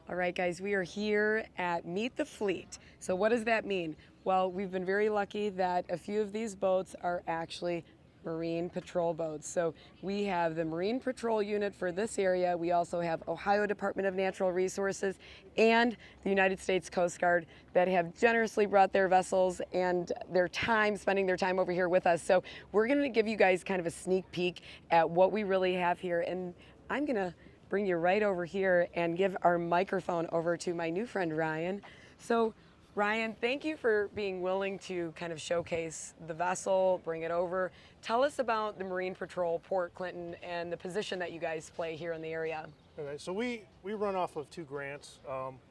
All right, guys, we are here at Meet the Fleet. So, what does that mean? Well, we've been very lucky that a few of these boats are actually Marine Patrol boats. So, we have the Marine Patrol unit for this area. We also have Ohio Department of Natural Resources and the United States Coast Guard that have generously brought their vessels and their time, spending their time over here with us. So, we're going to give you guys kind of a sneak peek at what we really have here. And I'm going to bring you right over here and give our microphone over to my new friend Ryan. So Ryan, thank you for being willing to kind of showcase the vessel, bring it over. Tell us about the Marine Patrol Port Clinton and the position that you guys play here in the area. Okay, so we run off of two grants,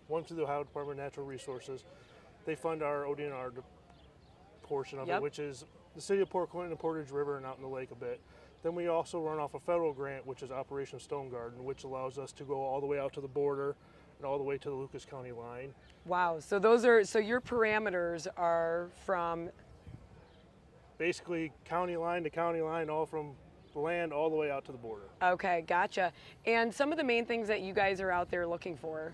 one through the Ohio Department of Natural Resources. They fund our ODNR portion of it, which is the city of Port Clinton and Portage River and out in the lake a bit. Then we also run off a federal grant, which is Operation Stone Garden, which allows us to go all the way out to the border and all the way to the Lucas County line. Wow, so your parameters are from basically county line to county line, all from the land all the way out to the border. Okay, gotcha. And some of the main things that you guys are out there looking for?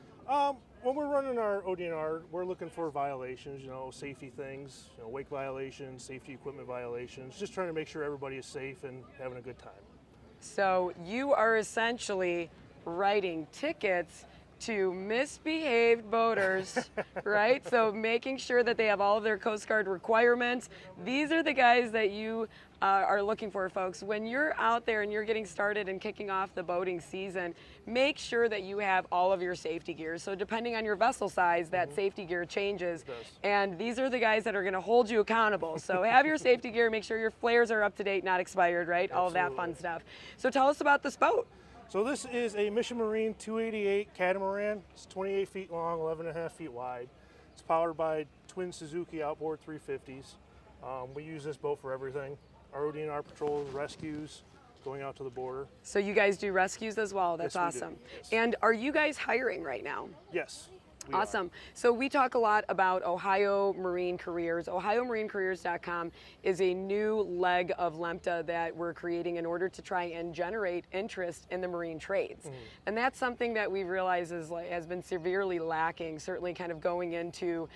When we're running our ODNR, we're looking for violations, safety things, wake violations, safety equipment violations, just trying to make sure everybody is safe and having a good time. So you are essentially writing tickets to misbehaved boaters, right? So making sure that they have all of their Coast Guard requirements. These are the guys that you are looking for, folks. When you're out there and you're getting started and kicking off the boating season, make sure that you have all of your safety gear. So depending on your vessel size, that safety gear changes. And these are the guys that are gonna hold you accountable. So have your safety gear, make sure your flares are up to date, not expired, right? Absolutely. All of that fun stuff. So tell us about this boat. So this is a Mission Marine 288 catamaran. It's 28 feet long, 11.5 feet wide. It's powered by twin Suzuki outboard 350s. We use this boat for everything. Our ODNR patrols, rescues, going out to the border. So you guys do rescues as well. That's Yes, we do. awesome. Yes. And are you guys hiring right now? Yes. We are. Awesome. So we talk a lot about Ohio Marine Careers. OhioMarineCareers.com is a new leg of LEMTA that we're creating in order to try and generate interest in the marine trades. And that's something that we realize has been severely lacking, certainly kind of going into,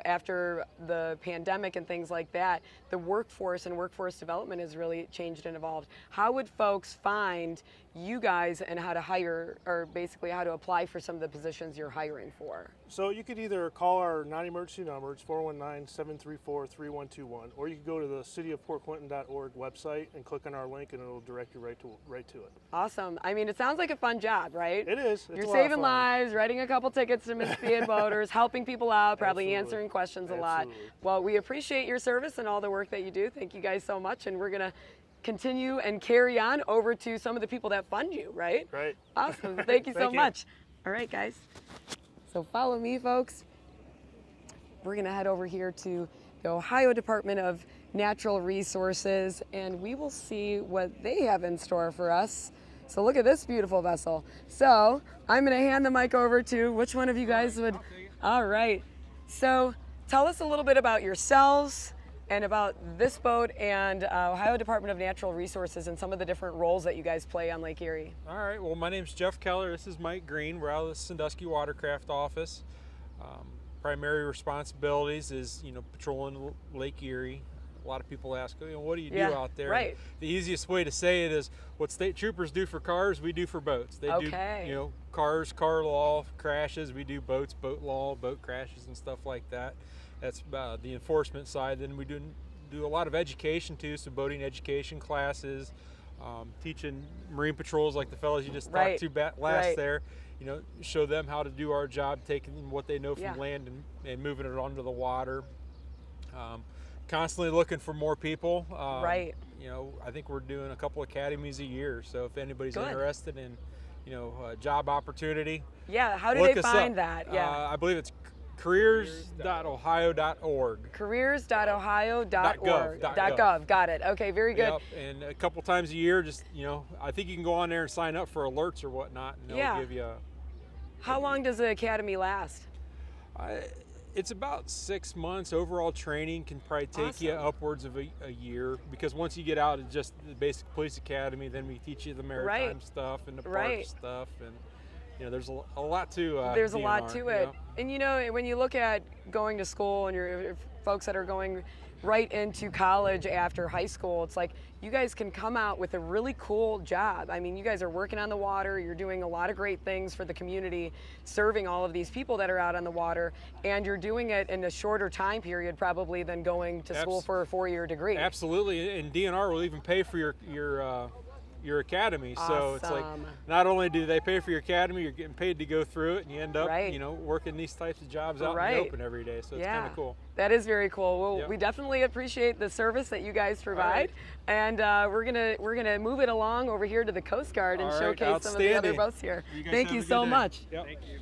after the pandemic and things like that, the workforce and workforce development has really changed and evolved. How would folks find you guys and how to hire, or basically how to apply for some of the positions you're hiring for? So you could either call our non-emergency number, it's 419-734-3121, or you could go to the cityofportclinton.org website and click on our link and it'll direct you right to it. Awesome. I mean, it sounds like a fun job, right? It is. It's You're a lot of saving fun. lives, writing a couple tickets to misbehaved boaters, helping people out, probably Absolutely. answering questions a lot. Absolutely. Well, we appreciate your service and all the work that you do. Thank you guys so much, and we're going to continue and carry on over to some of the people that fund you, right? Right. Awesome. Thank you so Thank you. much. All right, guys. So follow me, folks. We're going to head over here to the Ohio Department of Natural Resources, and we will see what they have in store for us. So look at this beautiful vessel. So I'm going to hand the mic over to which one of you guys would. All right. So tell us a little bit about yourselves and about this boat and Ohio Department of Natural Resources and some of the different roles that you guys play on Lake Erie. All right, well, my name's Jeff Keller. This is Mike Green. We're out of the Sandusky Watercraft office. Primary responsibilities is, patrolling Lake Erie. A lot of people ask, what do you do out there? Right. And the easiest way to say it is what state troopers do for cars, we do for boats. They do, cars, car law, crashes. We do boats, boat law, boat crashes and stuff like that. That's the enforcement side. Then we do a lot of education too, so boating education classes, teaching marine patrols like the fellows you just talked to last there. Show them how to do our job, taking what they know from land and moving it onto the water. Constantly looking for more people. I think we're doing a couple academies a year, so if anybody's interested in, a job opportunity. Yeah, how do they find that? I believe it's careers.ohio.org. Careers.ohio.org. Got it. Okay, very good. Yep. And a couple times a year, just, I think you can go on there and sign up for alerts or whatnot, and they'll give you How long does the academy last? It's about 6 months. Overall training can probably take you upwards of a year, because once you get out of just the basic police academy, then we teach you the maritime stuff and the park stuff, and there's a lot to there's a DNR, lot to it. And when you look at going to school and your folks that are going right into college after high school, it's like you guys can come out with a really cool job. I mean, you guys are working on the water, you're doing a lot of great things for the community, serving all of these people that are out on the water, and you're doing it in a shorter time period probably than going to school for a 4-year degree. Absolutely, and DNR will even pay for your academy. So it's like Awesome. not only do they pay for your academy, you're getting paid to go through it, and you end up Right. working these types of jobs out in Right. the open every day. So it's kind of cool. That is very cool. Well, Yep. we definitely appreciate the service that you guys provide, right. and we're gonna move it along over here to the Coast Guard and All right, showcase some of the other outstanding. boats here. You guys Thank have you a good so day. much. Yep. Thank you.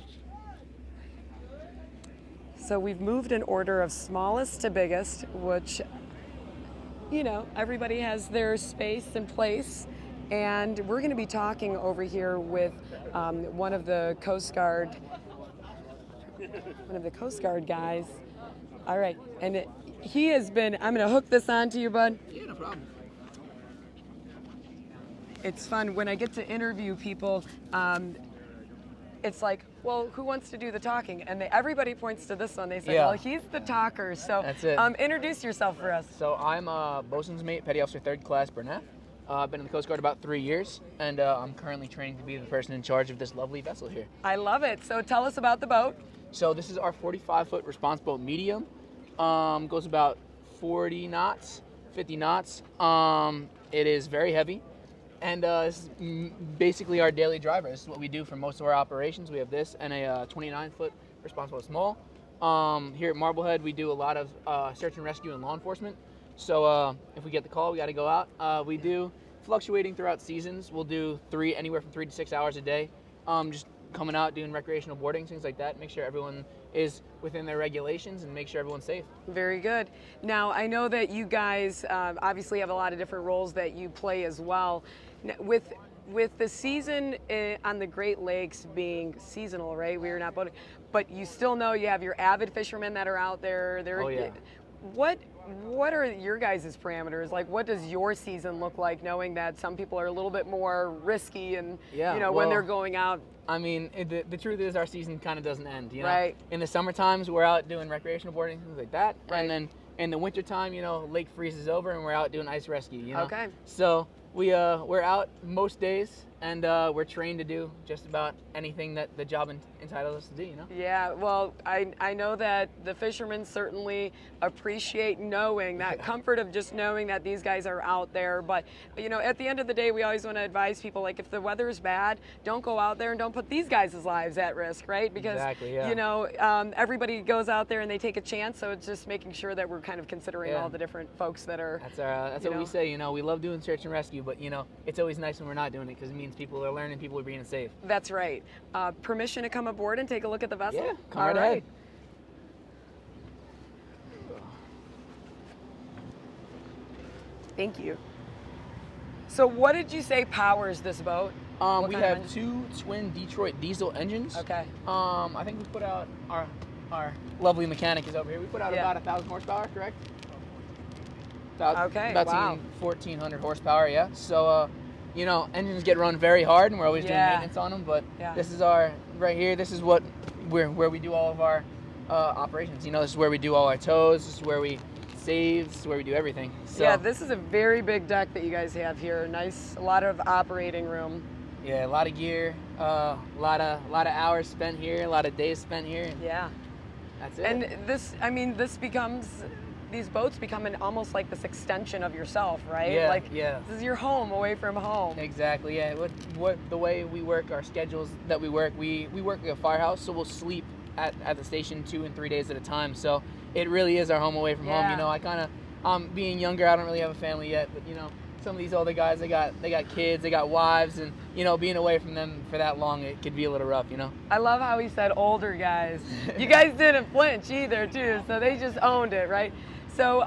So we've moved in order of smallest to biggest, which everybody has their space and place. And we're going to be talking over here with one of the Coast Guard guys. All right, and he has been. I'm going to hook this on to you, bud. Yeah, no problem. It's fun when I get to interview people. It's like, well, who wants to do the talking? And everybody points to this one. They say, Yeah. well, he's the talker. So That's it. Introduce yourself for us. So I'm bosun's mate, Petty Officer 3rd Class Burnett. I've been in the Coast Guard about 3 years, and I'm currently training to be the person in charge of this lovely vessel here. I love it. So tell us about the boat. So this is our 45-foot response boat medium. Goes about 40 knots, 50 knots. It is very heavy, and this is basically our daily driver. This is what we do for most of our operations. We have this and a 29-foot response boat small. Here at Marblehead, we do a lot of search and rescue and law enforcement. So if we get the call, we got to go out. We do fluctuating throughout seasons. We'll do anywhere from 3 to 6 hours a day. Just coming out, doing recreational boarding, things like that. Make sure everyone is within their regulations and make sure everyone's safe. Very good. Now, I know that you guys obviously have a lot of different roles that you play as well. With the season on the Great Lakes being seasonal, right? We are not boating, but you still know you have your avid fishermen that are out there. Oh, yeah. What are your guys' parameters? Like, what does your season look like, knowing that some people are a little bit more risky and when well, they're going out? I mean, the truth is our season kind of doesn't end, Right. In the summer times, we're out doing recreational boarding, things like that. Right. And then in the winter time, lake freezes over and we're out doing ice rescue, Okay. So we're out most days, and we're trained to do just about anything that the job entitles us to do, Yeah, well, I know that the fishermen certainly appreciate knowing that comfort of just knowing that these guys are out there. But, at the end of the day, we always want to advise people, like, if the weather is bad, don't go out there and don't put these guys' lives at risk, right? Because, Exactly, yeah. Everybody goes out there and they take a chance. So it's just making sure that we're kind of considering Yeah. all the different folks that are. That's what we say, we love doing search and rescue, but, it's always nice when we're not doing it because it means people are learning, people are being safe. That's right. Permission to come aboard and take a look at the vessel? Yeah, come All right ahead. Thank you. So what did you say powers this boat? What We kind of have engine? 2 twin Detroit diesel engines. Okay. I think we put out our lovely mechanic is over here. We put out Yeah. about 1,000 horsepower, correct? Okay, wow. 1,400 horsepower, yeah. So, engines get run very hard, and we're always doing Yeah. maintenance on them. But Yeah. this is our right here. This is where we do all of our operations. This is where we do all our tows. This is where we save. This is where we do everything. So, Yeah, this is a very big deck that you guys have here. A lot of operating room. yeah, a lot of gear, a lot of hours spent here, a lot of days spent here. And Yeah. that's it. And these boats become almost like this extension of yourself, right? Yeah, Like, yeah. this is your home away from home. Exactly, yeah. What the way we work, our schedules that we work at a firehouse, so we'll sleep at the station 2 and 3 days at a time. So it really is our home away from Yeah. home. Being younger, I don't really have a family yet, but some of these older guys, they got kids, they got wives, and being away from them for that long, it could be a little rough. I love how he said older guys. You guys didn't flinch either, too, so they just owned it, right? So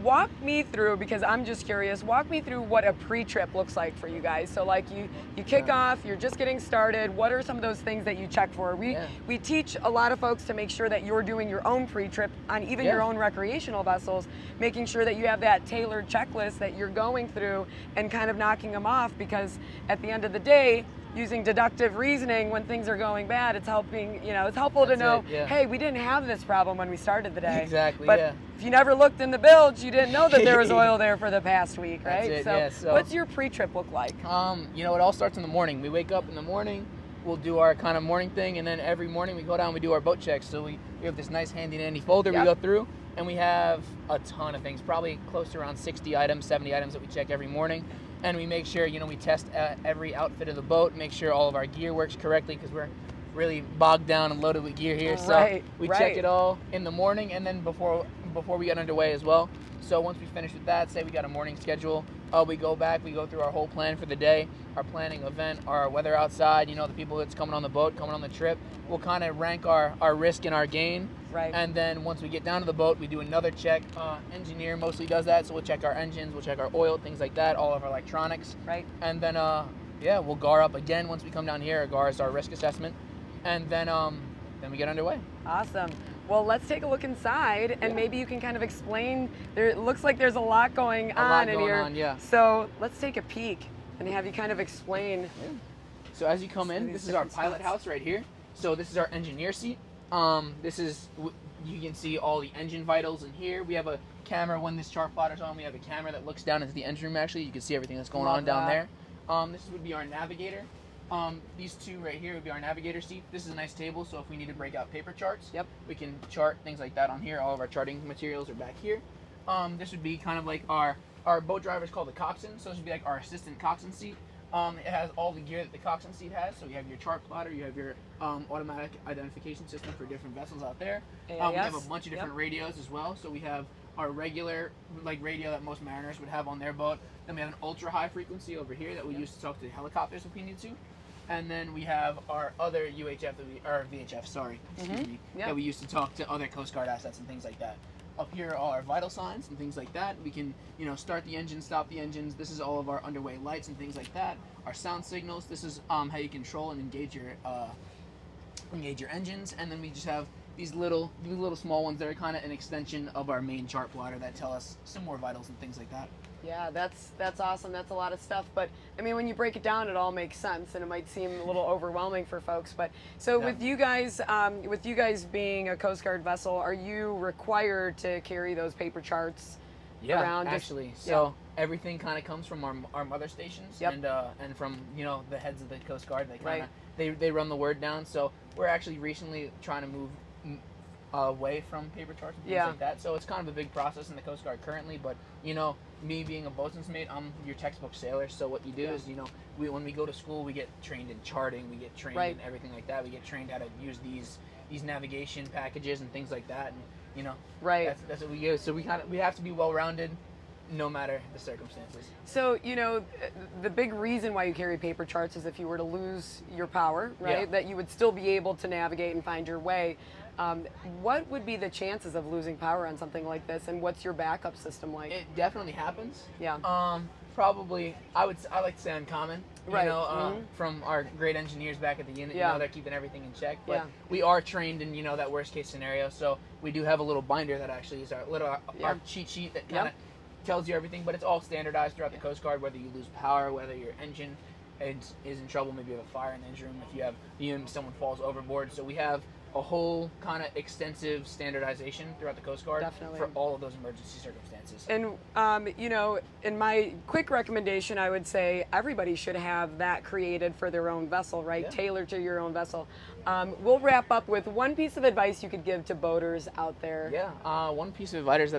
walk me through, because I'm just curious, walk me through what a pre-trip looks like for you guys. So like you kick off, you're just getting started. What are some of those things that you check for? We teach a lot of folks to make sure that you're doing your own pre-trip on even your own recreational vessels, making sure that you have that tailored checklist that you're going through and kind of knocking them off, because at the end of the day, using deductive reasoning when things are going bad, it's helping, it's helpful to know, hey, we didn't have this problem when we started the day. Exactly, but yeah. if you never looked in the bilge, you didn't know that there was oil there for the past week, right? That's it, so what's your pre-trip look like? It all starts in the morning. We wake up in the morning, we'll do our kind of morning thing, and then every morning we go down and we do our boat checks. So we have this nice handy dandy folder we go through, and we have a ton of things, probably close to around 60 items, 70 items that we check every morning. And we make sure, we test every outfit of the boat, make sure all of our gear works correctly, because we're really bogged down and loaded with gear here. So we check it all in the morning, and then before we get underway as well. So once we finish with that, say we got a morning schedule, we go back, we go through our whole plan for the day, our planning event, our weather outside, the people that's coming on the boat, coming on the trip. We'll kind of rank our risk and our gain. Right. And then once we get down to the boat, we do another check. Engineer mostly does that, so we'll check our engines, we'll check our oil, things like that, all of our electronics. Right. And then, we'll GAR up again once we come down here. Our GAR is our risk assessment. And then we get underway. Awesome. Well, let's take a look inside, and maybe you can kind of explain. It looks like there's a lot going on in here. So let's take a peek and have you kind of explain. Yeah. So as you come in, this is our pilot house right here. So this is our engineer seat. You can see all the engine vitals in here. We have a camera when this chart plotter's on. We have a camera that looks down into the engine room. Actually, you can see everything that's going on down there. This would be our navigator. These two right here would be our navigator seat. This is a nice table, so if we need to break out paper charts, we can chart things like that on here. All of our charting materials are back here. This would be kind of like our boat driver is called the coxswain, so this would be like our assistant coxswain seat. It has all the gear that the coxswain seat has. So you have your chart plotter, you have your automatic identification system for different vessels out there. We have a bunch of different radios as well. So we have our regular radio that most mariners would have on their boat. Then we have an ultra high frequency over here that we use to talk to helicopters if we need to. And then we have our other VHF, that we use to talk to other Coast Guard assets and things like that. Up here are all our vital signs and things like that. We can, start the engine, stop the engines. This is all of our underway lights and things like that. Our sound signals. This is how you control and engage your engines. And then we just have these little small ones that are kind of an extension of our main chart plotter that tell us some more vitals and things like that. Yeah, that's awesome. That's a lot of stuff. But I mean, when you break it down, it all makes sense, and it might seem a little overwhelming for folks. But so with you guys being a Coast Guard vessel, are you required to carry those paper charts around? Actually. So everything kind of comes from our mother stations and from the heads of the Coast Guard. They kind of they run the word down. So we're actually recently trying to move away from paper charts and things like that. So it's kind of a big process in the Coast Guard currently, but me being a boatswain's mate, I'm your textbook sailor. So what you do is, when we go to school, we get trained in charting, we get trained in everything like that. We get trained how to use these navigation packages and things like that, and that's what we use. So we have to be well-rounded, no matter the circumstances. So, the big reason why you carry paper charts is if you were to lose your power, right, that you would still be able to navigate and find your way. What would be the chances of losing power on something like this, and what's your backup system like? It definitely happens. Yeah. Probably, I like to say uncommon. From our great engineers back at the unit, they're keeping everything in check. But we are trained in that worst case scenario. So we do have a little binder that actually is our cheat sheet that kind of tells you everything. But it's all standardized throughout the Coast Guard. Whether you lose power, whether your engine is in trouble, maybe you have a fire in the engine room, if you have someone falls overboard. So we have a whole kind of extensive standardization throughout the Coast Guard for all of those emergency circumstances. And, in my quick recommendation, I would say everybody should have that created for their own vessel, right? Yeah. Tailored to your own vessel. We'll wrap up with one piece of advice you could give to boaters out there. Yeah, one piece of advice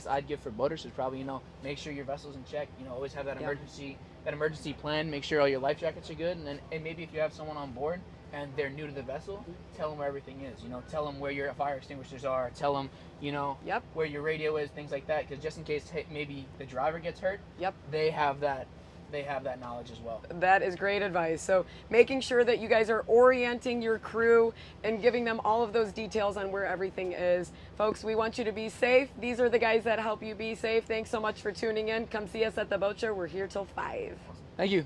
I'd give for boaters is probably, make sure your vessel's in check. Always have that emergency plan. Make sure all your life jackets are good, and maybe if you have someone on board and they're new to the vessel, tell them where everything is. Tell them where your fire extinguishers are. Tell them, where your radio is, things like that. Because just in case maybe the driver gets hurt, they have that knowledge as well. That is great advice. So making sure that you guys are orienting your crew and giving them all of those details on where everything is. Folks, we want you to be safe. These are the guys that help you be safe. Thanks so much for tuning in. Come see us at the boat show. We're here till 5. Thank you.